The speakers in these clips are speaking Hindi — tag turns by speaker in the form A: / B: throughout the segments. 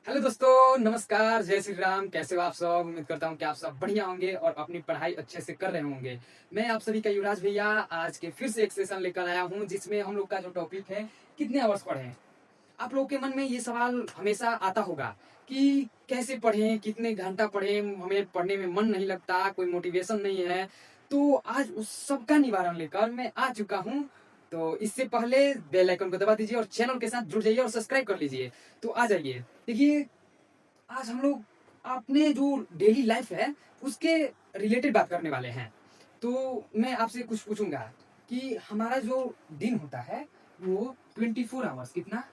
A: हेलो दोस्तों, नमस्कार, जय श्री राम। कैसे हो आप सब? उम्मीद करता हूँ कि आप सब बढ़िया होंगे और अपनी पढ़ाई अच्छे से कर रहे होंगे। मैं आप सभी का युवराज भैया आज के फिर से एक सेशन लेकर आया हूँ जिसमें हम लोग का जो टॉपिक है, कितने आवर्स पढ़ें। आप लोगों के मन में ये सवाल हमेशा आता होगा कि कैसे पढ़ें, कितने घंटा पढ़ें, हमें पढ़ने में मन नहीं लगता, कोई मोटिवेशन नहीं है। तो आज उस सब का निवारण लेकर मैं आ चुका हूँ। तो इससे पहले बेल आइकन को दबा दीजिए और चैनल के साथ जुड़ जाइए और सब्सक्राइब कर लीजिए। तो आ जाइए। देखिए, आज हम लोग अपने जो डेली लाइफ है उसके रिलेटेड बात करने वाले हैं। तो मैं आपसे कुछ पूछूंगा कि हमारा जो दिन होता है वो 24 आवर्स, कितना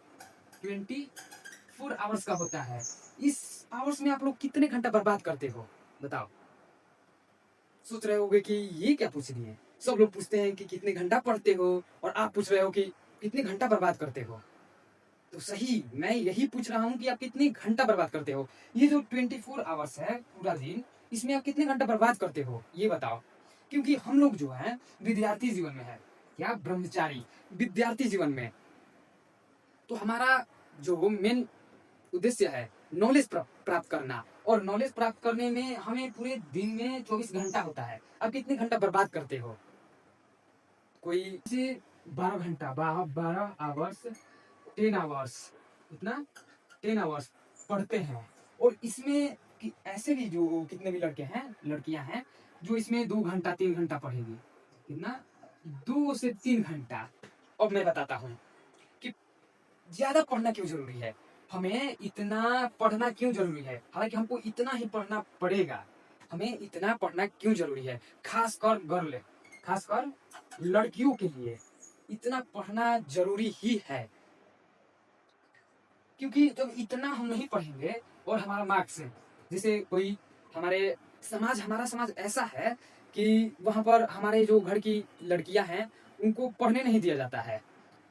A: 24 आवर्स का होता है। इस आवर्स में आप लोग कितने घंटा बर्बाद करते हो, बताओ। सोच रहे होगे कि ये क्या पूछ रही है। सब लोग पूछते हैं कि कितने घंटा पढ़ते हो और आप पूछ रहे हो कि कितने घंटा बर्बाद करते हो। तो सही, मैं यही पूछ रहा हूँ कि आप कितने घंटा बर्बाद करते हो। ये जो 24 आवर्स है पूरा दिन, इसमें आप कितने घंटा बर्बाद करते हो ये बताओ। क्योंकि हम लोग जो है विद्यार्थी जीवन में है, क्या ब्रह्मचारी विद्यार्थी जीवन में, तो हमारा जो मेन उद्देश्य है नॉलेज प्राप्त करना। और नॉलेज प्राप्त करने में हमें पूरे दिन में 24 घंटा होता है। आप कितने घंटा बर्बाद करते हो? कोई से 12 घंटा, 12 आवर्स, 10 आवर्स, इतना 10 आवर्स पढ़ते हैं। और इसमें कि ऐसे भी जो कितने भी लड़के हैं, लड़कियां हैं, जो इसमें 2 घंटा 3 घंटा पढ़ेगी। कितना? 2 से 3 घंटा। अब मैं बताता हूँ कि ज्यादा पढ़ना क्यों जरूरी है, हमें इतना पढ़ना क्यों जरूरी है। हालांकि हमको इतना ही पढ़ना पड़ेगा। हमें इतना पढ़ना क्यों जरूरी है, खासकर गर्ल, खासकर लड़कियों के लिए इतना पढ़ना जरूरी ही है। क्योंकि जब इतना हम नहीं पढ़ेंगे और हमारा मार्क्स है, जैसे कोई हमारे हमारा समाज ऐसा है कि वहां पर हमारे जो घर की लड़कियां हैं उनको पढ़ने नहीं दिया जाता है,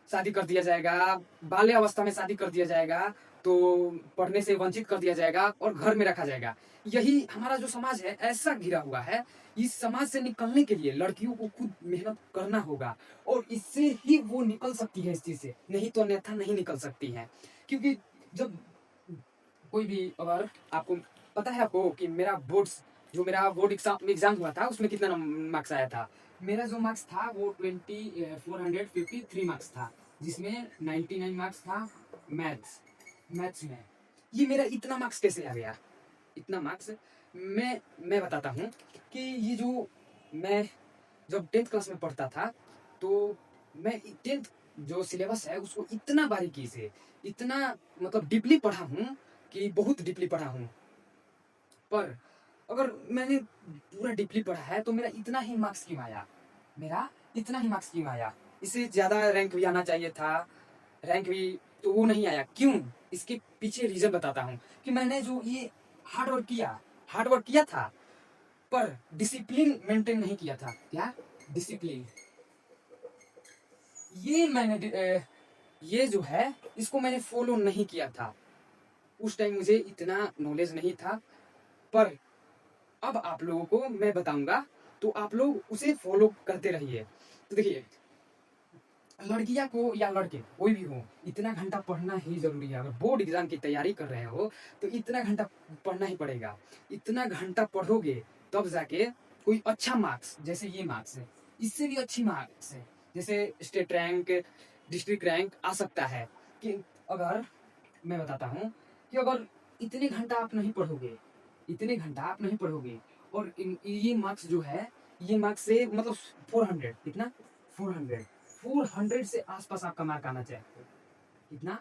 A: शादी कर दिया जाएगा, बाल्य अवस्था में शादी कर दिया जाएगा, तो पढ़ने से वंचित कर दिया जाएगा और घर में रखा जाएगा। यही हमारा जो समाज है ऐसा घिरा हुआ है। इस समाज से निकलने के लिए लड़कियों को खुद मेहनत करना होगा और इससे ही वो निकल सकती है इस चीज से, नहीं तो अन्यथा नहीं निकल सकती है। क्योंकि जब कोई भी, अगर आपको पता है आपको कि मेरा बोर्ड एग्जाम हुआ था उसमें कितना मार्क्स आया था। मेरा जो मार्क्स था वो 453 मार्क्स था, जिसमें 99 मार्क्स था मैथ्स मैथ्स में। ये मेरा इतना मार्क्स कैसे आ गया, इतना मार्क्स? मैं बताता हूँ कि ये जो मैं जब 10th क्लास में पढ़ता था, तो मैं 10th जो सिलेबस है उसको इतना बारीकी से, इतना मतलब डीपली पढ़ा हूँ कि बहुत डीपली पढ़ा हूँ। पर अगर मैंने पूरा डीपली पढ़ा है तो मेरा इतना ही मार्क्स क्यों आया, मेरा इतना ही मार्क्स क्यों आया? इससे ज्यादा रैंक भी आना चाहिए था, रैंक भी, तो वो नहीं आया। क्यों? इसके पीछे रीजन बताता हूँ कि मैंने जो ये हार्ड वर्क किया था, पर डिसिप्लिन मेंटेन नहीं किया था। क्या? डिसिप्लिन। ये ये जो है इसको मैंने फॉलो नहीं किया था। उस टाइम मुझे इतना नॉलेज नहीं था। पर अब आप लोगों को मैं बताऊंगा, तो आप लोग उसे फॉलो करते रहिए। तो देखिए, लड़कियां को या लड़के कोई भी हो, इतना घंटा पढ़ना ही जरूरी है। अगर बोर्ड एग्जाम की तैयारी कर रहे हो तो इतना घंटा पढ़ना ही पड़ेगा। इतना घंटा पढ़ोगे तब जाके कोई अच्छा मार्क्स, जैसे ये मार्क्स है, इससे भी अच्छी मार्क्स है, जैसे स्टेट रैंक, डिस्ट्रिक्ट रैंक आ सकता है। कि अगर मैं बताता हूँ कि अगर इतने घंटा आप नहीं पढ़ोगे, इतने घंटा आप नहीं पढ़ोगे, और ये मार्क्स जो है, ये मार्क्स से मतलब 400, कितना? 400, 400 से आसपास आपका मार्क आना चाहिए। कितना?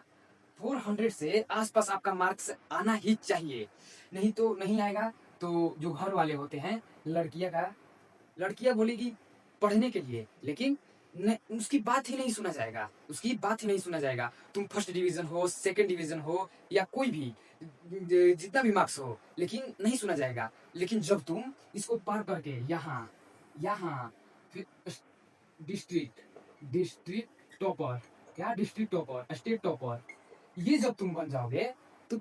A: 400 से आसपास आपका मार्क्स आना ही चाहिए। नहीं तो नहीं आएगा। तो जो घर वाले होते हैं, लड़कियां बोलेगी पढ़ने के लिए, लेकिन उसकी बात ही नहीं सुना जाएगा, उसकी बात ही नहीं सुना जाएगा। तुम फर्स्ट डिवीजन हो, सेकंड डिवीजन हो, या कोई भी जितना भी मार्क्स हो, लेकिन नहीं सुना जाएगा। लेकिन जब तुम इसको पार करके यहाँ यहाँ फिर डिस्ट्रिक्ट डिस्ट्रिक्ट टॉपर, क्या डिस्ट्रिक्ट टॉपर, स्टेट टॉपर, ये जब तुम बन जाओगे, तो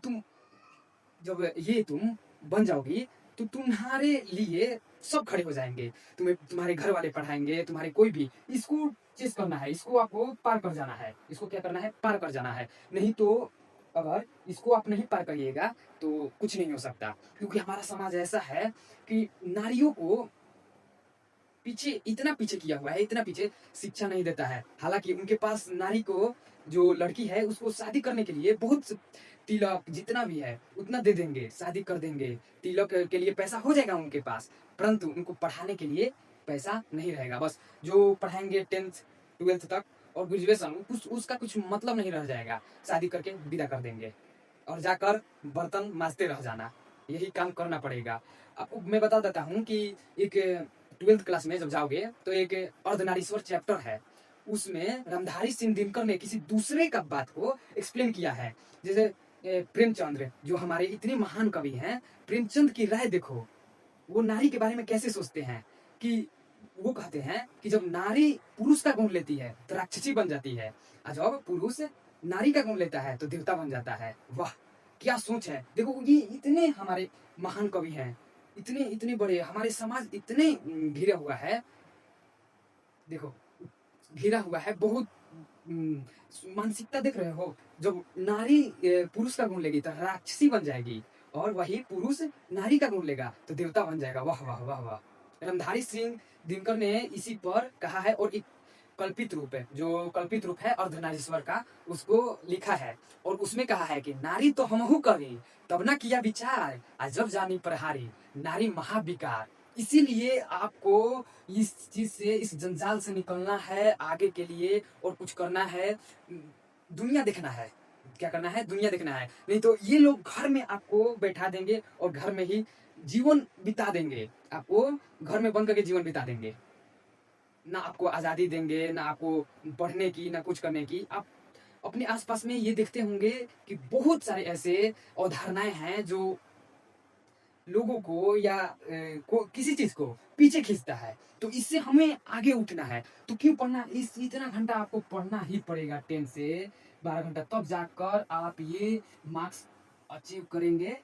A: जब ये तुम बन जाओगी तो तुम्हारे लिए सब खड़े हो जाएंगे। तुम्हें तुम्हारे घर वाले पढ़ाएंगे, तुम्हारे कोई भी। इसको चेस करना है, इसको आपको पार कर जाना है, इसको क्या करना है? पार कर जाना है। नहीं तो अगर इसको आप नहीं पार करिएगा तो कुछ नहीं हो सकता, क्योंकि हमारा समाज ऐसा है कि नारियों को पीछे इतना पीछे किया हुआ है, इतना पीछे शिक्षा नहीं देता है। हालांकि उनके पास नारी को, जो लड़की है उसको शादी करने के लिए बहुत तिलक जितना भी है उतना दे देंगे, शादी कर देंगे, तिलक के लिए पैसा हो जाएगा उनके पास, परंतु उनको पढ़ाने के लिए पैसा नहीं रहेगा। बस जो पढ़ाएंगे 10th 12th तक और ग्रेजुएशन, कुछ उसका कुछ मतलब नहीं रह जाएगा, शादी करके विदा कर देंगे और जाकर बर्तन मांजते रह जाना, यही काम करना पड़ेगा। आपको मैं बता देता हूँ कि एक 12th क्लास में जब जाओगे तो एक अर्धनारीश्वर चैप्टर है, उसमें रामधारी सिंह दिनकर ने किसी दूसरे का बात को एक्सप्लेन किया है। जैसे प्रेमचंद्र जो हमारे इतने महान कवि हैं, प्रेमचंद की राय देखो, वो नारी के बारे में कैसे सोचते हैं कि वो कहते हैं कि जब नारी पुरुष का गुण लेती है तो राक्षसी बन जाती है, और जब पुरुष नारी का गुण लेता है तो देवता बन जाता है। वाह क्या सोच है! देखो ये इतने हमारे महान कवि हैं, इतने इतने बड़े, हमारे समाज इतने घिरा हुआ है, देखो घिरा हुआ है बहुत। मानसिकता देख रहे हो, जब नारी पुरुष का गुण लेगी तो राक्षसी बन जाएगी, और वही पुरुष नारी का गुण लेगा तो देवता बन जाएगा। वाह वाह वाह वाह! रामधारी सिंह दिनकर ने इसी पर कहा है, और एक कल्पित रूप है, जो कल्पित रूप है अर्धनारीश्वर का, उसको लिखा है, और उसमें कहा है कि नारी तो हमहु कवि, तब न किया विचार, अजब जानी प्रहारी, नारी महाविकार। इसीलिए आपको इस चीज से, इस जंजाल से निकलना है आगे के लिए, और कुछ करना है, दुनिया देखना है। क्या करना है? दुनिया देखना है, नहीं तो ये लोग घर में आपको बैठा देंगे और घर में ही जीवन बिता देंगे, आपको घर में बंद करके जीवन बिता देंगे, ना आपको आज़ादी देंगे, ना आपको पढ़ने की, ना कुछ करने की। आप अपने आसपास में ये देखते होंगे कि बहुत सारे ऐसे अवधारणाएं हैं जो लोगों को या किसी चीज को पीछे खींचता है, तो इससे हमें आगे उठना है। तो क्यों पढ़ना? इस इतना घंटा आपको पढ़ना ही पड़ेगा, 10 से 12 घंटा, तब जाकर आप ये मार्क्स अचीव करेंगे।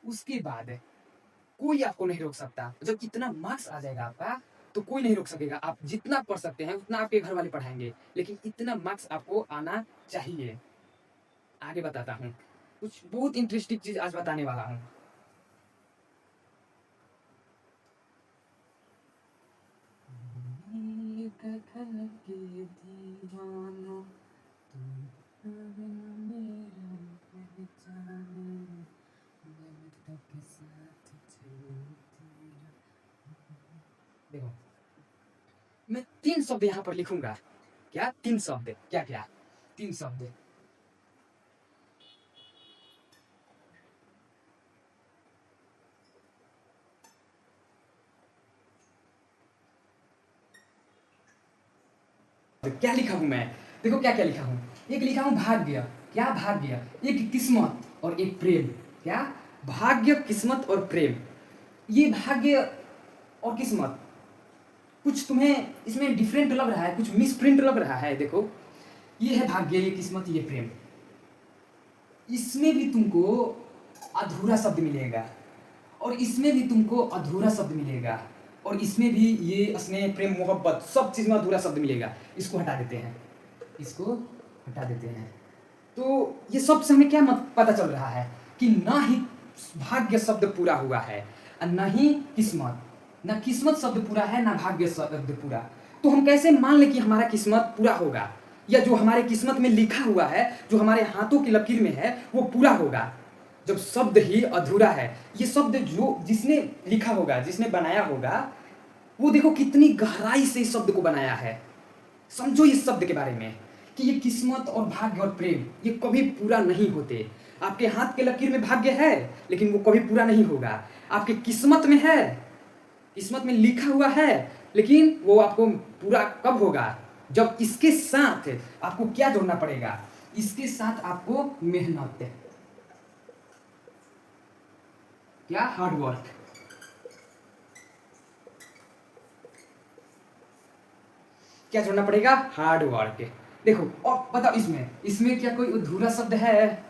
A: उसके बाद कोई आपको नहीं रोक सकता। जब इतना मार्क्स आ जाएगा आपका तो कोई नहीं रोक सकेगा। आप जितना पढ़ सकते हैं उतना आपके घर वाले पढ़ाएंगे, लेकिन इतना मार्क्स आपको आना चाहिए। आगे बताता हूँ, कुछ बहुत इंटरेस्टिंग चीज आज बताने वाला हूँ। देखो मैं 3 शब्द यहाँ पर लिखूंगा। क्या 3 शब्द? क्या क्या 3 शब्द? क्या लिखा हूं मैं? देखो क्या क्या लिखा हूं। एक लिखा हूं भाग्य। क्या भाग्य? एक किस्मत और एक प्रेम। क्या? भाग्य, किस्मत और प्रेम। ये भाग्य और किस्मत कुछ तुम्हें इसमें डिफरेंट लग रहा है, कुछ मिसप्रिंट लग रहा है। देखो ये है भाग्य, ये किस्मत, ये प्रेम। इसमें भी तुमको अधूरा शब्द मिलेगा, और इसमें भी तुमको अधूरा शब्द मिलेगा, और इसमें भी ये स्नेह, प्रेम, मोहब्बत, सब चीज में अधूरा शब्द मिलेगा। इसको हटा देते हैं, इसको हटा देते हैं। तो ये सब से हमें क्या पता चल रहा है कि ना ही भाग्य शब्द पूरा हुआ है और ना ही किस्मत। ना किस्मत शब्द पूरा है, ना भाग्य शब्द पूरा। तो हम कैसे मान लें कि हमारा किस्मत पूरा होगा, या जो हमारे किस्मत में लिखा हुआ है, जो हमारे हाथों की लकीर में है, वो पूरा होगा, जब शब्द ही अधूरा है। ये शब्द जो जिसने लिखा होगा, जिसने बनाया होगा, वो देखो कितनी गहराई से इस शब्द को बनाया है। समझो इस शब्द के बारे में कि ये किस्मत और भाग्य और प्रेम ये कभी पूरा नहीं होते। आपके हाथ के लकीर में भाग्य है, लेकिन वो कभी पूरा नहीं होगा। आपके किस्मत में है, किस्मत में लिखा हुआ है, लेकिन वो आपको पूरा कब होगा? जब इसके साथ आपको क्या जोड़ना पड़ेगा? इसके साथ आपको मेहनत, क्या? Hard work. क्या जोड़ना पड़ेगा? Hard work. देखो और बताओ, इसमें इसमें क्या कोई अधूरा शब्द है?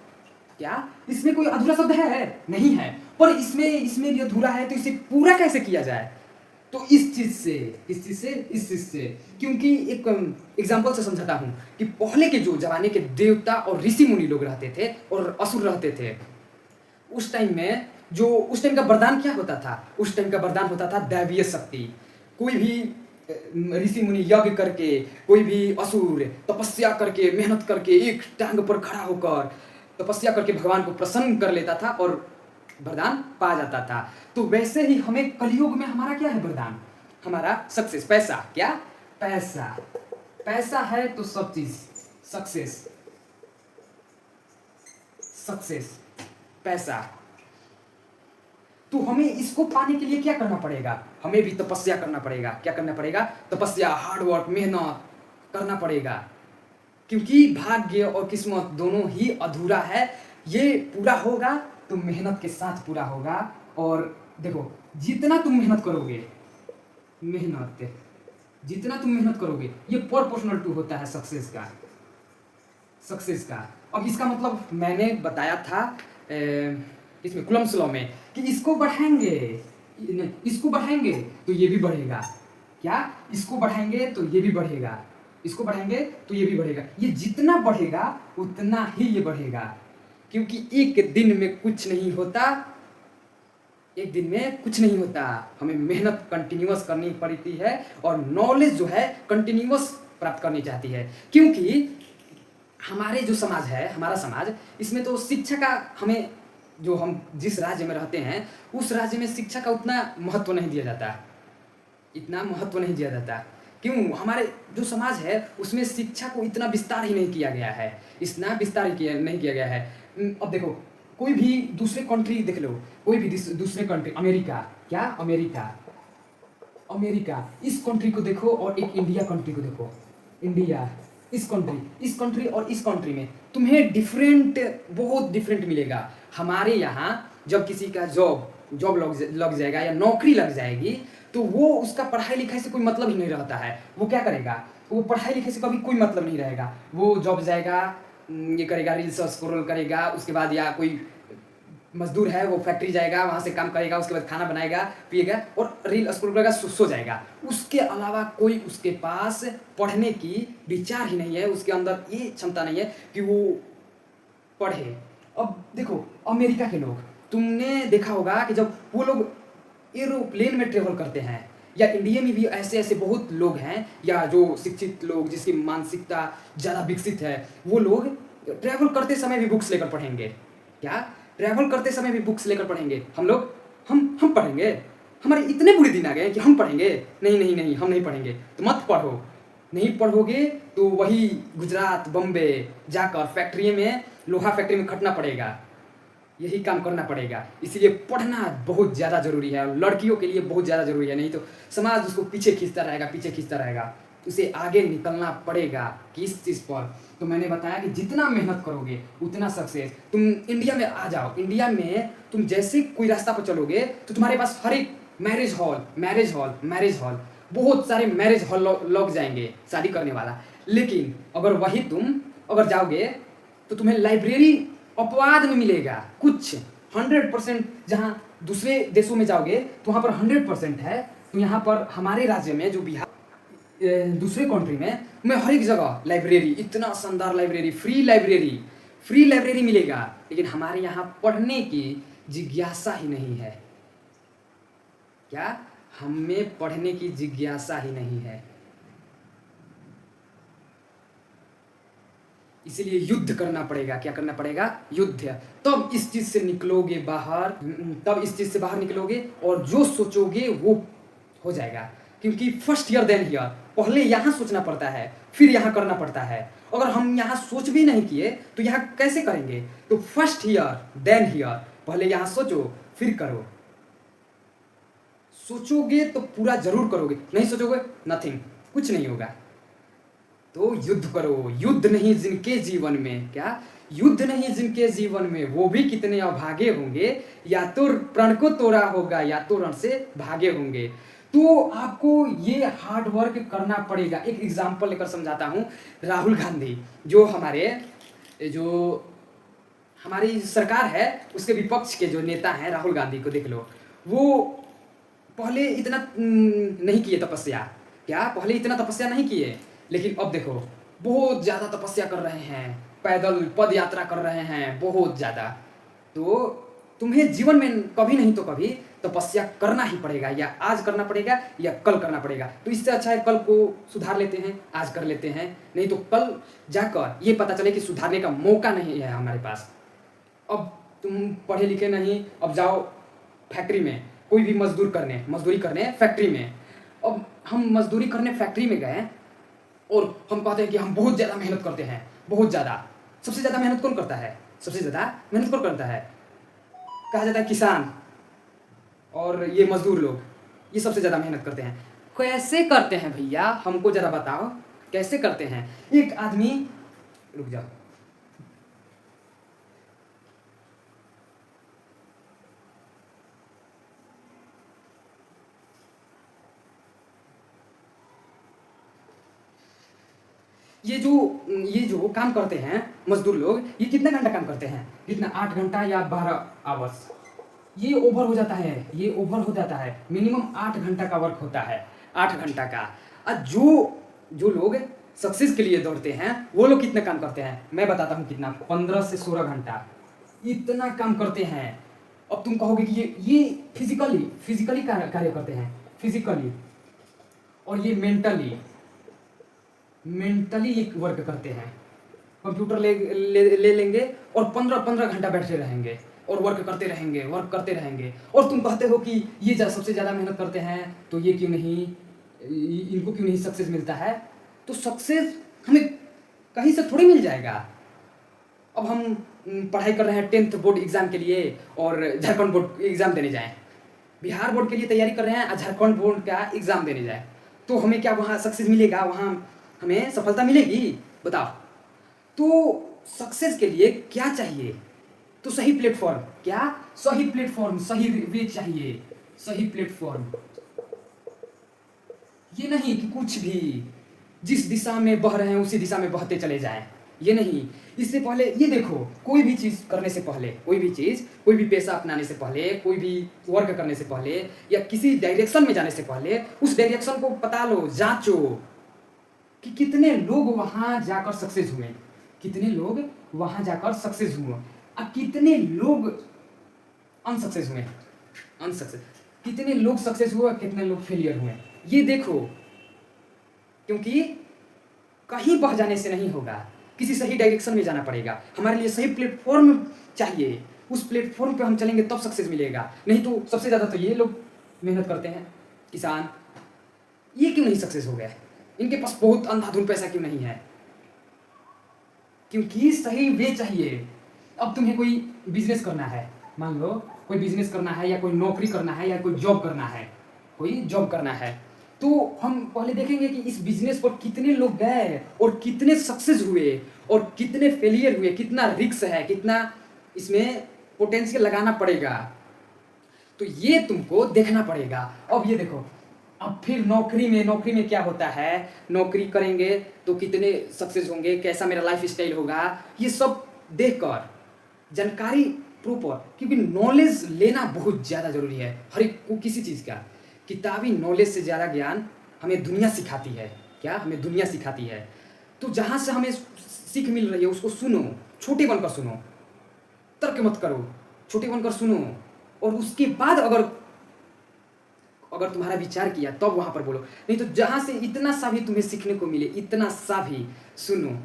A: क्या इसमें कोई अधूरा शब्द है? नहीं है। पर इसमें भी अधूरा है, तो इसे पूरा कैसे किया जाए? तो इस चीज से, क्योंकि एक एग्जाम्पल से समझाता हूँ कि पहले के जो जमाने के देवता और ऋषि मुनि लोग रहते थे और असुर रहते थे, उस टाइम में जो उस टाइम का वरदान क्या होता था? उस टाइम का वरदान होता था दैवीय शक्ति। कोई भी ऋषि मुनि यज्ञ करके, कोई भी असुर तपस्या करके, मेहनत करके, एक टांग पर खड़ा होकर तपस्या करके भगवान को प्रसन्न कर लेता था और वरदान पा जाता था। तो वैसे ही हमें कलयुग में हमारा क्या है वरदान? हमारा सक्सेस, पैसा। क्या? पैसा। पैसा है तो सब चीज सक्सेस, सक्सेस, पैसा। तो हमें इसको पाने के लिए क्या करना पड़ेगा? हमें भी तपस्या करना पड़ेगा। क्या करना पड़ेगा? तपस्या, हार्डवर्क, मेहनत करना पड़ेगा, क्योंकि भाग्य और किस्मत दोनों ही अधूरा है। ये पूरा होगा तो मेहनत के साथ पूरा होगा। और देखो, जितना तुम मेहनत करोगे, जितना तुम मेहनत करोगे, ये प्रोपोर्शनल टू होता है सक्सेस का। अब इसका मतलब मैंने बताया था इसमें कुलम्स लॉ में कि इसको बढ़ाएंगे तो ये भी बढ़ेगा। क्या? इसको बढ़ाएंगे तो ये भी बढ़ेगा, इसको बढ़ाएंगे तो ये भी बढ़ेगा। ये जितना बढ़ेगा उतना ही ये बढ़ेगा, क्योंकि एक दिन में कुछ नहीं होता, हमें मेहनत कंटिन्यूअस करनी पड़ती है और नॉलेज जो है कंटिन्यूअस प्राप्त करनी चाहती है। क्योंकि हमारे जो समाज है, हमारा समाज, इसमें तो शिक्षा का हमें, जो हम जिस राज्य में रहते हैं उस राज्य में शिक्षा का उतना महत्व नहीं दिया जाता, क्यों? हमारे जो समाज है उसमें शिक्षा को इतना विस्तार ही नहीं किया गया है, नहीं किया गया है। अब देखो, कोई भी दूसरे कंट्री देख लो, कोई भी दूसरे कंट्री, अमेरिका, इस कंट्री को देखो और एक इंडिया कंट्री को देखो। इस कंट्री और इस कंट्री में तुम्हें बहुत डिफरेंट मिलेगा। हमारे यहाँ जब किसी का जॉब लग जाएगा या नौकरी लग जाएगी, तो वो उसका पढ़ाई लिखाई से कोई मतलब ही नहीं रहता है। वो क्या करेगा? वो पढ़ाई लिखाई से कभी कोई मतलब नहीं रहेगा। वो जॉब जाएगा, ये करेगा, रील्स स्क्रॉल करेगा, उसके बाद या कोई मजदूर है वो फैक्ट्री जाएगा, वहाँ से काम करेगा, उसके बाद खाना बनाएगा, पिएगा और रील स्क्रॉल करेगा, सो जाएगा। उसके अलावा कोई उसके पास पढ़ने की विचार ही नहीं है, उसके अंदर ये क्षमता नहीं है कि वो पढ़े। अब देखो, अमेरिका के लोग, तुमने देखा होगा कि जब वो लोग एरोप्लेन में ट्रेवल करते हैं, या इंडिया में भी ऐसे बहुत लोग हैं, या जो शिक्षित लोग जिसकी मानसिकता ज़्यादा विकसित है, वो लोग ट्रैवल करते समय भी बुक्स लेकर पढ़ेंगे। क्या? ट्रैवल करते समय भी बुक्स लेकर पढ़ेंगे। हम पढ़ेंगे? हमारे इतने बुरे दिन आ गए कि हम पढ़ेंगे? नहीं, हम नहीं पढ़ेंगे। तो मत पढ़ो। नहीं पढ़ोगे तो वही गुजरात, बम्बे जाकर फैक्ट्री में, लोहा फैक्ट्री में खटना पड़ेगा, यही काम करना पड़ेगा। इसलिए पढ़ना बहुत ज़्यादा ज़रूरी है, और लड़कियों के लिए बहुत ज़्यादा ज़रूरी है। नहीं तो समाज उसको पीछे खींचता रहेगा, उसे आगे निकलना पड़ेगा। किस चीज़ पर? तो मैंने बताया कि जितना मेहनत करोगे उतना सक्सेस। तुम इंडिया में आ जाओ, इंडिया में तुम जैसे कोई रास्ता पर चलोगे तो तुम्हारे पास हर एक मैरिज हॉल, बहुत सारे मैरिज हॉल लग जाएंगे शादी करने वाला। लेकिन अगर वही तुम अगर जाओगे तो तुम्हें लाइब्रेरी अपवाद में मिलेगा कुछ 100%। जहाँ दूसरे देशों में जाओगे तो वहाँ पर 100% है, तो यहाँ पर हमारे राज्य में जो बिहार, दूसरे कंट्री में हर एक जगह लाइब्रेरी, इतना शानदार लाइब्रेरी, फ्री लाइब्रेरी मिलेगा। लेकिन हमारे यहाँ पढ़ने की जिज्ञासा ही नहीं है। क्या? हमें पढ़ने की जिज्ञासा ही नहीं है। इसीलिए युद्ध करना पड़ेगा। क्या करना पड़ेगा? युद्ध। तब इस चीज से निकलोगे बाहर, निकलोगे और जो सोचोगे वो हो जाएगा। क्योंकि फर्स्ट ईयर देन हियर, पहले यहाँ सोचना पड़ता है, फिर यहाँ करना पड़ता है। अगर हम यहाँ सोच भी नहीं किए तो यहाँ कैसे करेंगे? तो फर्स्ट ईयर देन हियर, पहले यहाँ सोचो फिर करो। सोचोगे तो पूरा जरूर करोगे, नहीं सोचोगे नथिंग, कुछ नहीं होगा। तो युद्ध करो। युद्ध नहीं जिनके जीवन में, क्या? युद्ध नहीं जिनके जीवन में, वो भी कितने अभागे होंगे, या तो प्रण को तोड़ा होगा या तो रण से भागे होंगे। तो आपको ये हार्ड वर्क करना पड़ेगा। एक एग्जांपल लेकर समझाता हूँ। राहुल गांधी, जो हमारी सरकार है, उसके विपक्ष के जो नेता हैं, राहुल गांधी को देख लो। वो पहले इतना नहीं किए तपस्या। क्या पहले इतना तपस्या नहीं किए, लेकिन अब देखो बहुत ज़्यादा तपस्या कर रहे हैं, पैदल पद यात्रा कर रहे हैं बहुत ज़्यादा। तो तुम्हें जीवन में कभी नहीं तो कभी तपस्या करना ही पड़ेगा, या आज करना पड़ेगा या कल करना पड़ेगा। तो इससे अच्छा है कल को सुधार लेते हैं, आज कर लेते हैं, नहीं तो कल जाकर ये पता चले कि सुधारने का मौका नहीं है हमारे पास। अब तुम पढ़े लिखे नहीं, अब जाओ फैक्ट्री में कोई भी मजदूरी करने फैक्ट्री में। अब हम मजदूरी करने फैक्ट्री में गए और हम कहते हैं कि हम बहुत ज़्यादा मेहनत करते हैं, बहुत ज़्यादा। सबसे ज़्यादा मेहनत कौन करता है? सबसे ज़्यादा मेहनत कौन करता है? कहा जाता है किसान और ये मजदूर लोग, ये सबसे ज़्यादा मेहनत करते हैं। कैसे करते हैं भैया, हमको ज़रा बताओ कैसे करते हैं? एक आदमी, रुक जाओ, ये जो काम करते हैं मजदूर लोग, ये कितना घंटा काम करते हैं? कितना, 8 घंटा या 12 आवर्स। ये ओवर हो जाता है, ये ओवर हो जाता है। मिनिमम 8 घंटा का वर्क होता है, 8 घंटा का। और जो लोग सक्सेस के लिए दौड़ते हैं वो लोग कितना काम करते हैं मैं बताता हूँ कितना, 15 से 16 घंटा इतना काम करते हैं। अब तुम कहोगे कि ये फिजिकली कार्य करते हैं, फिजिकली, और ये मेंटली एक वर्क करते हैं। कंप्यूटर ले लेंगे और 15 घंटा बैठे रहेंगे और वर्क करते रहेंगे। और तुम कहते हो कि ये सबसे ज़्यादा मेहनत करते हैं, तो ये क्यों नहीं, इनको क्यों नहीं सक्सेस मिलता है? तो सक्सेस हमें कहीं से थोड़ी मिल जाएगा। अब हम पढ़ाई कर रहे हैं 10th बोर्ड एग्ज़ाम के लिए और झारखंड बोर्ड एग्ज़ाम देने जाएँ, बिहार बोर्ड के लिए तैयारी कर रहे हैं और झारखंड बोर्ड का एग्ज़ाम देने जाए, तो हमें क्या वहाँ सक्सेस मिलेगा? वहाँ हमें सफलता मिलेगी? बताओ। तो सक्सेस के लिए क्या चाहिए? तो सही प्लेटफॉर्म। क्या? सही प्लेटफॉर्म, सही वे चाहिए, सही प्लेटफॉर्म। ये नहीं कि कुछ भी जिस दिशा में बह रहे हैं उसी दिशा में बहते चले जाएं, ये नहीं। इससे पहले ये देखो, कोई भी चीज़ करने से पहले, कोई भी पेशा अपनाने से पहले, कोई भी वर्क करने से पहले, या किसी डायरेक्शन में जाने से पहले उस डायरेक्शन को पता लो, जांचो कि कितने लोग वहाँ जाकर सक्सेस हुए, कितने लोग वहाँ जाकर सक्सेस हुए, और कितने लोग अनसक्सेस हुए, कितने लोग सक्सेस हुए, कितने लोग फेलियर हुए, ये देखो। क्योंकि कहीं बह जाने से नहीं होगा, किसी सही डायरेक्शन में जाना पड़ेगा। हमारे लिए सही प्लेटफॉर्म चाहिए, उस प्लेटफॉर्म पे हम चलेंगे तब सक्सेस मिलेगा। नहीं तो सबसे ज़्यादा तो ये लोग मेहनत करते हैं, किसान, ये क्यों नहीं सक्सेस हो गए? इनके पास बहुत अंधाधुन पैसा क्यों नहीं है? क्योंकि सही वे चाहिए। अब तुम्हें कोई बिजनेस करना है, मान लो कोई बिजनेस करना है, या कोई नौकरी करना है, या कोई जॉब करना है, तो हम पहले देखेंगे कि इस बिजनेस पर कितने लोग गए और कितने सक्सेस हुए और कितने फेलियर हुए, कितना रिस्क है, कितना इसमें पोटेंशियल लगाना पड़ेगा, तो ये तुमको देखना पड़ेगा। अब ये देखो, अब फिर नौकरी में क्या होता है, नौकरी करेंगे तो कितने सक्सेस होंगे, कैसा मेरा लाइफ स्टाइल होगा, ये सब देखकर जानकारी प्रॉपर, क्योंकि नॉलेज लेना बहुत ज़्यादा ज़रूरी है हर एक को किसी चीज़ का। किताबी नॉलेज से ज़्यादा ज्ञान हमें दुनिया सिखाती है। क्या? हमें दुनिया सिखाती है। तो जहाँ से हमें सीख मिल रही है उसको सुनो, छोटे बनकर सुनो, तर्क मत करो, छोटे बनकर सुनो, और उसके बाद अगर तुम्हारा विचार किया तब वहाँ पर बोलो। नहीं तो जहाँ से इतना सा भी तुम्हें सीखने को मिले, इतना सा भी सुनो,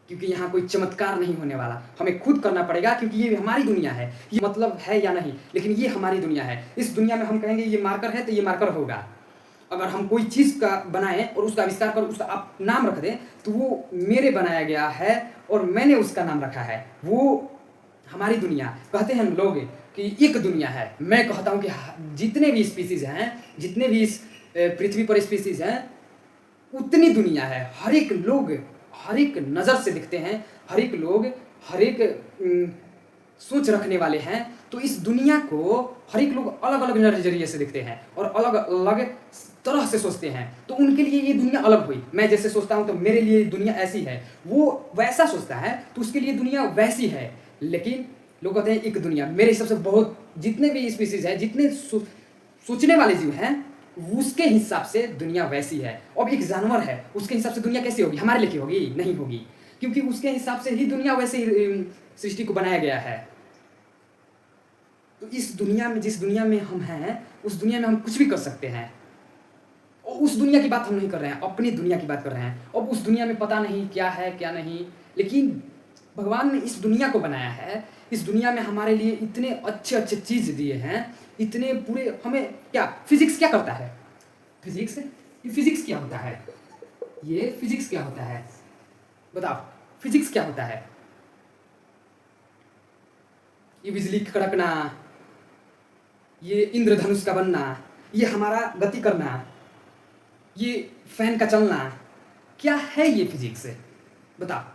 A: क्योंकि यहाँ कोई चमत्कार नहीं होने वाला, हमें खुद करना पड़ेगा। क्योंकि ये हमारी दुनिया है, ये मतलब है या नहीं, लेकिन ये हमारी दुनिया है। इस दुनिया में हम कहेंगे ये मार्कर है तो ये मार्कर होगा। अगर हम कोई चीज़ का बनाएं और उसका आविष्कार कर उसका आप नाम रख दें, तो वो मेरे बनाया गया है और मैंने उसका नाम रखा है, वो हमारी दुनिया। कहते हैं लोग कि एक दुनिया है, मैं कहता हूँ कि जितने भी स्पीसीज हैं, जितने भी इस पृथ्वी पर स्पीसीज हैं, उतनी दुनिया है। हर एक लोग हर एक नज़र से दिखते हैं, हर एक लोग हर एक सोच रखने वाले हैं। तो इस दुनिया को हर एक लोग अलग अलग नज़रिए से देखते हैं और अलग अलग तरह से सोचते हैं। तो उनके लिए ये दुनिया अलग हुई। मैं जैसे सोचता हूँ तो मेरे लिए दुनिया ऐसी है, वो वैसा सोचता है तो उसके लिए दुनिया वैसी है। लेकिन लोग कहते हैं एक दुनिया। मेरे हिसाब से बहुत जितने भी स्पीसीज हैं, जितने सोचने वाले जीव हैं उसके हिसाब से दुनिया वैसी है। अब एक जानवर है, उसके हिसाब से दुनिया कैसी होगी? हमारे लेके होगी? नहीं होगी, क्योंकि उसके हिसाब से ही दुनिया वैसे ही सृष्टि को बनाया गया है। तो इस दुनिया में, जिस दुनिया में हम हैं, उस दुनिया में हम कुछ भी कर सकते हैं। और उस दुनिया की बात हम नहीं कर रहे हैं, अपनी दुनिया की बात कर रहे हैं। अब उस दुनिया में पता नहीं क्या है क्या नहीं, लेकिन भगवान ने इस दुनिया को बनाया है। इस दुनिया में हमारे लिए इतने अच्छे अच्छे चीज़ दिए हैं, इतने पूरे। हमें क्या फिजिक्स क्या करता है? फिजिक्स, ये फिजिक्स क्या होता है? ये फिजिक्स क्या होता है? बताओ, फिजिक्स क्या होता है? ये बिजली कड़कना, ये इंद्रधनुष का बनना, ये हमारा गति करना, ये फैन का चलना, क्या है ये फिजिक्स? बताओ।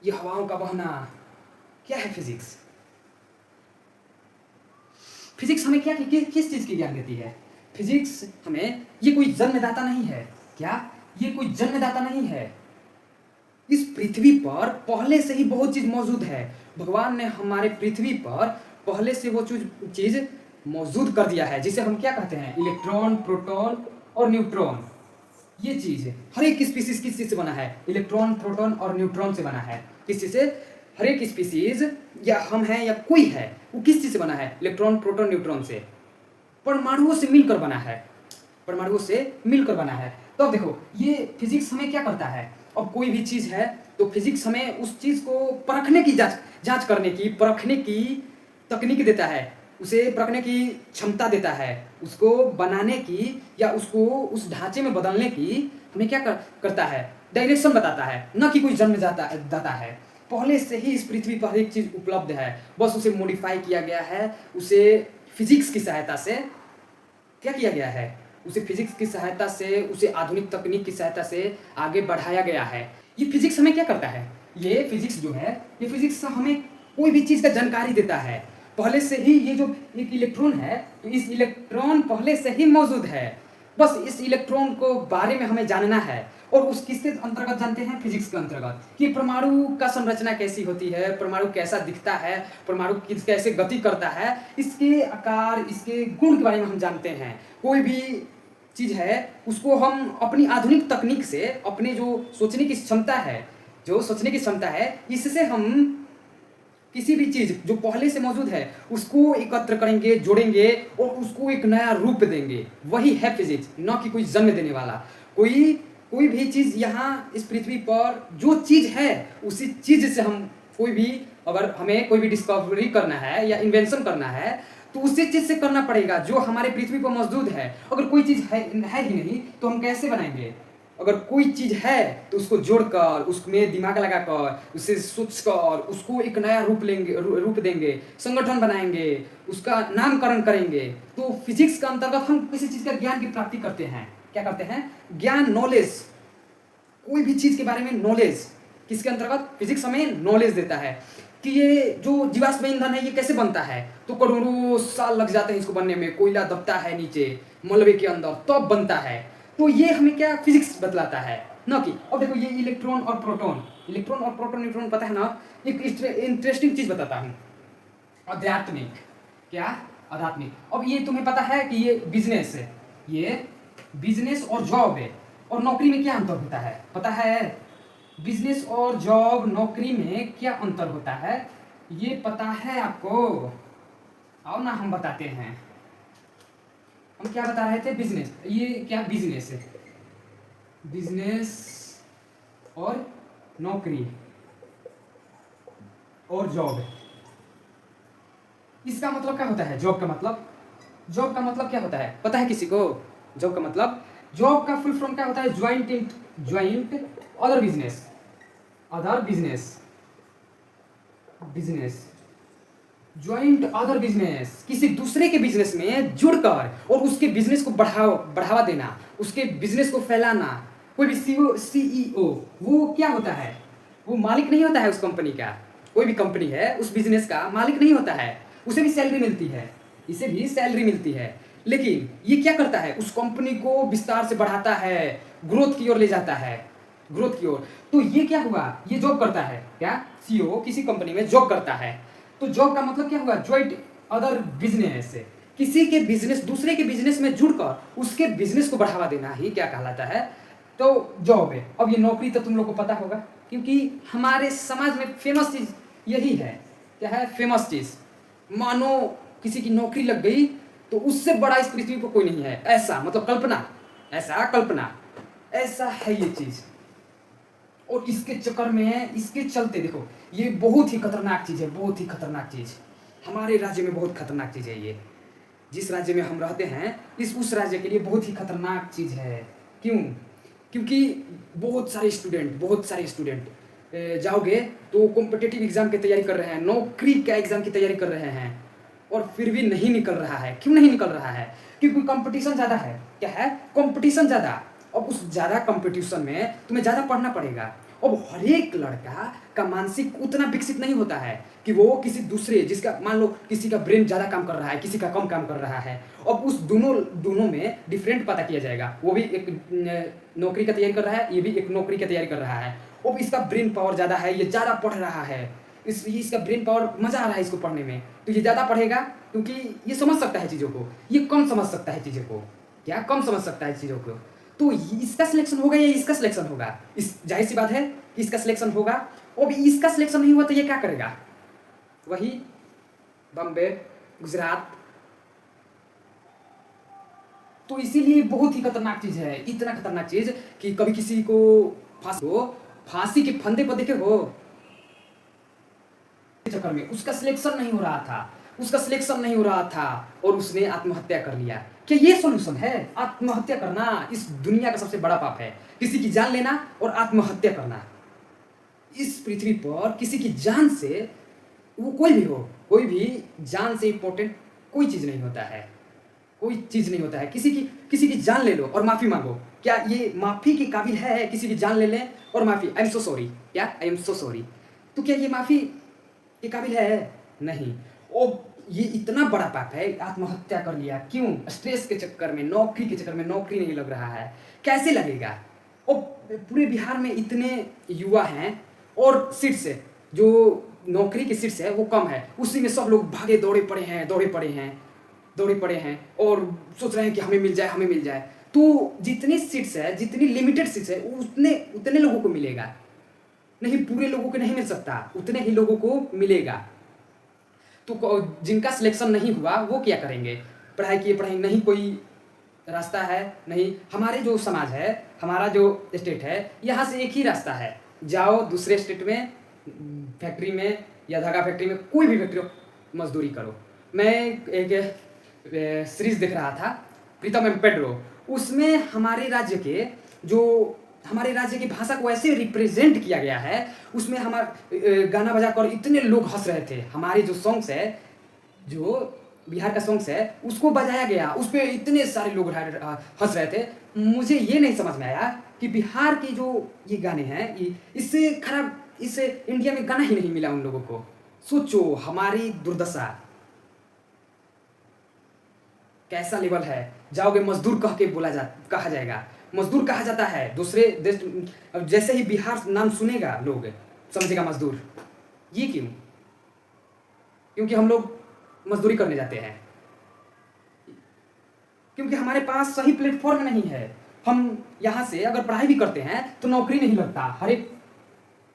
A: ये हवाओं का बहना, क्या है फिजिक्स? फिजिक्स हमें क्या किस चीज की ज्ञान देती है? फिजिक्स हमें, ये कोई जन्मदाता नहीं है। क्या ये कोई जन्मदाता नहीं है? इस पृथ्वी पर पहले से ही बहुत चीज मौजूद है। भगवान ने हमारे पृथ्वी पर पहले से वो चीज मौजूद कर दिया है, जिसे हम क्या कहते हैं? इलेक्ट्रॉन, प्रोटॉन और न्यूट्रॉन। ये चीज है। हर एक स्पीसीज किस चीज से बना है? इलेक्ट्रॉन, प्रोटॉन और न्यूट्रॉन से बना है। किस चीज से? हर एक स्पीसीज, या हम हैं या कोई है, वो किस चीज से बना है? इलेक्ट्रॉन, प्रोटॉन, न्यूट्रॉन से। परमाणुओं से मिलकर बना है, परमाणुओं से मिलकर बना है। तो अब देखो, ये फिजिक्स हमें क्या करता है? अब कोई भी चीज है तो फिजिक्स हमें उस चीज को परखने की, जांच करने की, परखने की तकनीक देता है, उसे परखने की क्षमता देता है, उसको बनाने की या उसको उस ढांचे में बदलने की हमें क्या करता है? डायरेक्शन बताता है, न कि कोई जन्म दाता है। पहले से ही इस पृथ्वी पर एक चीज उपलब्ध है, बस उसे मॉडिफाई किया गया है। उसे फिजिक्स की सहायता से क्या किया गया है? उसे फिजिक्स की सहायता से, उसे आधुनिक तकनीक की सहायता से आगे बढ़ाया गया है। ये फिजिक्स हमें क्या करता है? ये फिजिक्स जो है, ये फिजिक्स हमें कोई भी चीज़ का जानकारी देता है। पहले से ही ये जो एक इलेक्ट्रॉन है, तो इस इलेक्ट्रॉन पहले से ही मौजूद है। बस इस इलेक्ट्रॉन को बारे में हमें जानना है। और उस किसके अंतर्गत जानते हैं? फिजिक्स के अंतर्गत, कि परमाणु का संरचना कैसी होती है, परमाणु कैसा दिखता है, परमाणु कैसे गति करता है, इसके आकार, इसके गुण के बारे में हम जानते हैं। कोई भी चीज है उसको हम अपनी आधुनिक तकनीक से, अपने जो सोचने की क्षमता है, इससे हम किसी भी चीज जो पहले से मौजूद है उसको एकत्र करेंगे, जोड़ेंगे और उसको एक नया रूप देंगे। वही है फिजिक्स, न कि कोई जन्म देने वाला। कोई भी चीज यहाँ इस पृथ्वी पर जो चीज है, उसी चीज से हम कोई भी, अगर हमें कोई भी डिस्कवरी करना है या इन्वेंशन करना है, तो उसी चीज से करना पड़ेगा जो हमारे पृथ्वी पर मौजूद है। अगर कोई चीज है ही नहीं तो हम कैसे बनाएंगे? अगर कोई चीज है तो उसको जोड़कर, उसमें दिमाग लगाकर, उसे सोचकर उसको एक नया रूप देंगे, संगठन बनाएंगे, उसका नामकरण करेंगे। तो फिजिक्स के अंतर्गत हम किसी चीज का ज्ञान की प्राप्ति करते हैं। क्या करते हैं? ज्ञान, नॉलेज। कोई भी चीज के बारे में नॉलेज किसके अंतर्गत? फिजिक्स हमें नॉलेज देता है कि ये जो जीवाश्म ईंधन है ये कैसे बनता है। तो करोड़ों साल लग जाते हैं इसको बनने में, कोयला दबता है नीचे मलबे के अंदर, तब बनता है। तो ये हमें क्या फिजिक्स बतलाता है, ना कि। अब देखो, ये इलेक्ट्रॉन और प्रोटॉन, न्यूट्रॉन पता है ना। एक इंटरेस्टिंग चीज बताता हूँ, आध्यात्मिक। क्या? आध्यात्मिक। अब ये तुम्हें पता है कि ये बिजनेस है, ये बिजनेस और जॉब है, और नौकरी में क्या अंतर होता है? पता है? बिजनेस और जॉब, नौकरी में क्या अंतर होता है? ये पता है आपको? आओ ना, हम बताते हैं। हम क्या बता रहे थे? बिजनेस। ये क्या बिजनेस है? बिजनेस और नौकरी और जॉब, इसका मतलब क्या होता है? जॉब का मतलब क्या होता है? पता है किसी को? जॉब का मतलब, जॉब का फुल फॉर्म क्या होता है? Joint other business, joint other business. किसी दूसरे के बिजनेस में जुड़कर और उसके बिजनेस को बढ़ावा देना, उसके बिजनेस को फैलाना। कोई भी सीईओ, वो क्या होता है? वो मालिक नहीं होता है उस कंपनी का। कोई भी कंपनी है उस बिजनेस का मालिक नहीं होता है, उसे भी सैलरी मिलती है, इसे भी सैलरी मिलती है। लेकिन ये क्या करता है? उस कंपनी को विस्तार से बढ़ाता है, ग्रोथ की ओर ले जाता है, ग्रोथ की ओर। तो ये क्या हुआ? ये जॉब करता है। क्या? सीईओ किसी कंपनी में जॉब करता है। तो जॉब का मतलब क्या हुआ, ज्वाइंट अदर बिजनेस, किसी के बिजनेस दूसरे के बिजनेस में जुड़कर उसके बिजनेस को बढ़ावा देना ही क्या कहलाता है, तो जॉब है। अब ये नौकरी तो तुम लोग को पता होगा, क्योंकि हमारे समाज में फेमस चीज यही है। क्या है फेमस चीज? मानो किसी की नौकरी लग गई तो उससे बड़ा इस पृथ्वी पर कोई नहीं है, ऐसा मतलब कल्पना, ऐसा कल्पना, ऐसा है ये चीज। और इसके चक्कर में, इसके चलते देखो, ये बहुत ही खतरनाक चीज है, बहुत ही खतरनाक चीज। हमारे राज्य में बहुत खतरनाक चीज है ये। जिस राज्य में हम रहते हैं उस राज्य के लिए बहुत ही खतरनाक चीज है। क्यों? क्योंकि बहुत सारे स्टूडेंट जाओगे तो कॉम्पिटिटिव एग्जाम की तैयारी कर रहे हैं, नौकरी का एग्जाम की तैयारी कर रहे हैं, और फिर भी नहीं निकल रहा है। क्यों नहीं निकल रहा है? क्योंकि कंपटीशन ज़्यादा है। क्या है? कंपटीशन ज़्यादा। अब उस ज़्यादा कंपटीशन में तुम्हें ज़्यादा पढ़ना पड़ेगा। अब हर एक लड़का का मानसिक उतना विकसित नहीं होता है कि वो किसी दूसरे, जिसका मान लो किसी का ब्रेन ज़्यादा काम कर रहा है, किसी का कम काम कर रहा है, अब उस दोनों में डिफरेंट पता किया जाएगा। वो भी एक नौकरी का तैयारी कर रहा है, ये भी एक नौकरी की तैयारी कर रहा है। अब इसका ब्रेन पावर ज़्यादा है, ये ज़्यादा पढ़ रहा है, इसलिए इसका ब्रेन पावर, मज़ा आ रहा है इसको पढ़ने में, तो ये ज़्यादा पढ़ेगा क्योंकि ये समझ सकता है चीज़ों को। ये कम समझ सकता है चीज़ों को। क्या? कम समझ सकता है चीज़ों को। तो इसका सिलेक्शन होगा या इसका सिलेक्शन होगा? इस जाहिर सी बात है कि इसका सिलेक्शन होगा। और इसका सिलेक्शन नहीं हुआ तो ये क्या करेगा? वही बॉम्बे, गुजरात। तो इसीलिए बहुत ही खतरनाक चीज है, इतना खतरनाक चीज कि कभी किसी को फांसी के फंदे पर देखे हो, चक्कर में उसका सिलेक्शन नहीं हो रहा था, उसका सिलेक्शन नहीं हो रहा था और उसने आत्महत्या कर लिया। क्या ये सॉल्यूशन है? आत्महत्या करना इस दुनिया का सबसे बड़ा पाप है, किसी की जान लेना और आत्महत्या करना। इस पृथ्वी पर किसी की जान से, वो कोई भी हो, कोई भी जान से इंपॉर्टेंट कोई चीज नहीं होता है, कोई चीज नहीं होता है। किसी की जान ले लो और माफी मांगो, क्या ये माफी के काबिल है? किसी की जान ले लें और माफी, आई एम सो सॉरी, क्या आई एम सो सॉरी, तो क्या ये माफी के काबिल है? नहीं। और ये इतना बड़ा पाप है, आत्महत्या कर लिया। क्यों? स्ट्रेस के चक्कर में, नौकरी के चक्कर में, नौकरी नहीं लग रहा है। कैसे लगेगा? और पूरे बिहार में इतने युवा हैं और सीट्स है, जो नौकरी की सीट्स है वो कम है, उसी में सब लोग भागे दौड़े पड़े हैं, दौड़े पड़े हैं और सोच रहे हैं कि हमें मिल जाए, हमें मिल जाए। तो जितनी सीट्स है, जितनी लिमिटेड सीट्स है, उतने लोगों को मिलेगा, नहीं पूरे लोगों को नहीं मिल सकता, उतने ही लोगों को मिलेगा। तो जिनका सिलेक्शन नहीं हुआ वो क्या करेंगे? पढ़ाई किए पढ़ाई नहीं, कोई रास्ता है नहीं। हमारे जो समाज है, हमारा जो स्टेट है, यहाँ से एक ही रास्ता है, जाओ दूसरे स्टेट में, फैक्ट्री में या धागा फैक्ट्री में, कोई भी फैक्ट्री हो, मजदूरी करो। मैं एक सीरीज देख रहा था, प्रीतम एंड पेड्रो, उसमें हमारे राज्य की भाषा को ऐसे रिप्रेजेंट किया गया है, उसमें हमारा गाना बजा कर इतने लोग हंस रहे थे। हमारे जो सॉन्ग्स है, जो बिहार का सॉन्ग्स है, उसको बजाया गया, उस पर इतने सारे लोग हंस रहे थे। मुझे ये नहीं समझ में आया कि बिहार के जो ये गाने हैं, इससे खराब, इससे इंडिया में गाना ही नहीं मिला उन लोगों को। सोचो हमारी दुर्दशा कैसा लेवल है। जाओगे मजदूर कहा जाएगा, मजदूर कहा जाता है दूसरे देश। जैसे ही बिहार नाम सुनेगा लोग समझेगा मजदूर। ये क्यों? क्योंकि हम लोग मजदूरी करने जाते हैं, क्योंकि हमारे पास सही प्लेटफॉर्म नहीं है। हम यहाँ से अगर पढ़ाई भी करते हैं तो नौकरी नहीं लगता। हर एक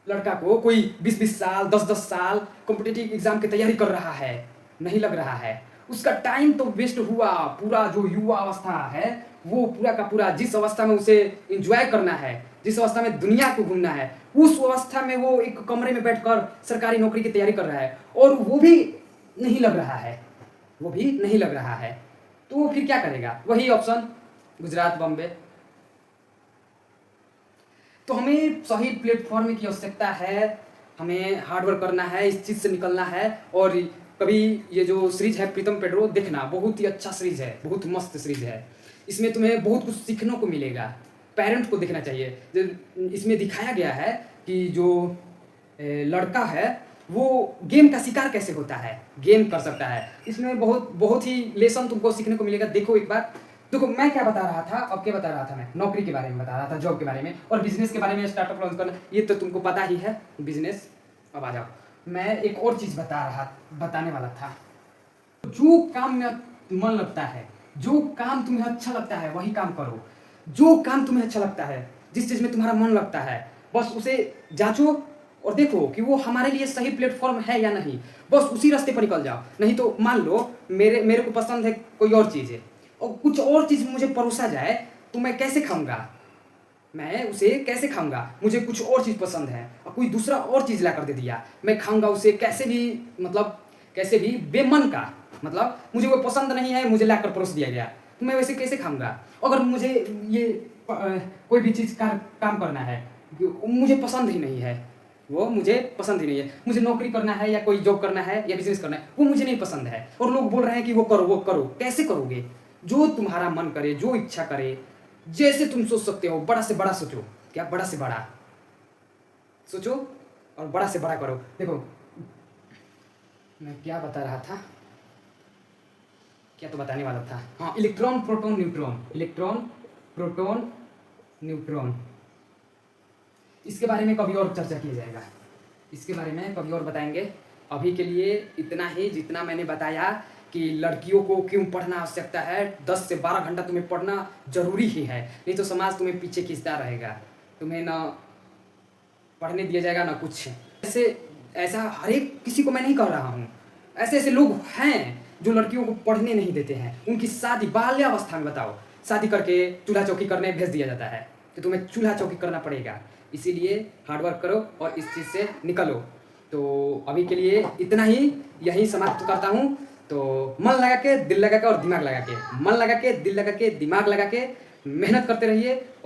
A: लड़का को कोई 20-20 साल, 10-10 साल कॉम्पिटिटिव एग्जाम की तैयारी कर रहा है, नहीं लग रहा है। उसका टाइम तो वेस्ट हुआ। पूरा जो युवा अवस्था है, वो पूरा का पूरा, जिस अवस्था में उसे एंजॉय करना है, जिस अवस्था में दुनिया को घूमना है, उस अवस्था में वो एक कमरे में बैठकर सरकारी नौकरी की तैयारी कर रहा है और वो भी नहीं लग रहा है, वो भी नहीं लग रहा है। तो वो फिर क्या करेगा? वही ऑप्शन, गुजरात, बॉम्बे। तो हमें सही प्लेटफॉर्म की आवश्यकता है, हमें हार्डवर्क करना है, इस चीज़ से निकलना है। और कभी ये जो सीरीज है प्रीतम पेड्रो, देखना, बहुत ही अच्छा सीरीज है, बहुत मस्त सीरीज है। इसमें तुम्हें बहुत कुछ सीखने को मिलेगा। पेरेंट्स को देखना चाहिए। इसमें दिखाया गया है कि जो लड़का है वो गेम का शिकार कैसे होता है, गेम कर सकता है। इसमें बहुत ही लेसन तुमको सीखने को मिलेगा। देखो एक बार, देखो मैं क्या बता रहा था, अब क्या बता रहा था, मैं नौकरी के बारे में बता रहा था, जॉब के बारे में और बिजनेस के बारे में, स्टार्टअप लॉन्च करना, ये तो तुमको पता ही है बिजनेस। अब आ जाओ, मैं एक और चीज बताने वाला था। जो काम में मन लगता है, जो काम तुम्हें अच्छा लगता है वही काम करो। जो काम तुम्हें अच्छा लगता है, जिस चीज में तुम्हारा मन लगता है, बस उसे जांचो और देखो कि वो हमारे लिए सही प्लेटफॉर्म है या नहीं। बस उसी रास्ते पर निकल जाओ। नहीं तो मान लो मेरे मेरे को पसंद है कोई और चीज़ है और कुछ और चीज़ मुझे परोसा जाए, तो मैं कैसे खाऊंगा? मैं उसे कैसे खाऊंगा? मुझे कुछ और चीज़ पसंद है और कोई दूसरा और चीज़ ला कर दे दिया, मैं खाऊंगा उसे कैसे भी, मतलब कैसे भी बेमन का। मतलब मुझे वो पसंद नहीं है, मुझे ला कर परोस दिया गया, तो मैं वैसे कैसे खाऊंगा? अगर मुझे ये कोई भी चीज़ का काम करना है, मुझे पसंद ही नहीं है, वो मुझे पसंद ही नहीं है, मुझे नौकरी करना है या कोई जॉब करना है या बिजनेस करना है, वो मुझे नहीं पसंद है, और लोग बोल रहे हैं कि वो करो वो करो। कैसे करोगे? जो तुम्हारा मन करे, जो इच्छा करे, जैसे तुम सोच सकते हो, बड़ा से बड़ा सोचो। क्या बड़ा से बड़ा सोचो और बड़ा से बड़ा करो। देखो मैं क्या बता रहा था, क्या तो बताने वाला था। हाँ, electron proton neutron, electron proton neutron, इसके बारे में कभी और चर्चा किया जाएगा, इसके बारे में कभी और बताएंगे। अभी के लिए इतना ही, जितना मैंने बताया कि लड़कियों को क्यों पढ़ना आवश्यकता है। 10 से 12 घंटा तुम्हें पढ़ना जरूरी ही है, नहीं तो समाज तुम्हें पीछे खींचता रहेगा, तुम्हें ना पढ़ने दिया जाएगा ना कुछ। ऐसे ऐसा हर एक किसी को मैं नहीं कह रहा हूँ, ऐसे ऐसे लोग हैं जो लड़कियों को पढ़ने नहीं देते हैं। उनकी शादी बाल्यावस्था में, बताओ, शादी करके चूल्हा चौकी करने भेज दिया जाता है, तो तुम्हें चूल्हा चौकी करना पड़ेगा। इसीलिए हार्डवर्क करो और इस चीज़ से निकलो। तो अभी के लिए इतना ही, यही समाप्त करता हूँ। तो मन लगा के, दिल लगा के और दिमाग लगा के, मन लगा के, दिल लगा के, दिमाग लगा के मेहनत करते रहिए।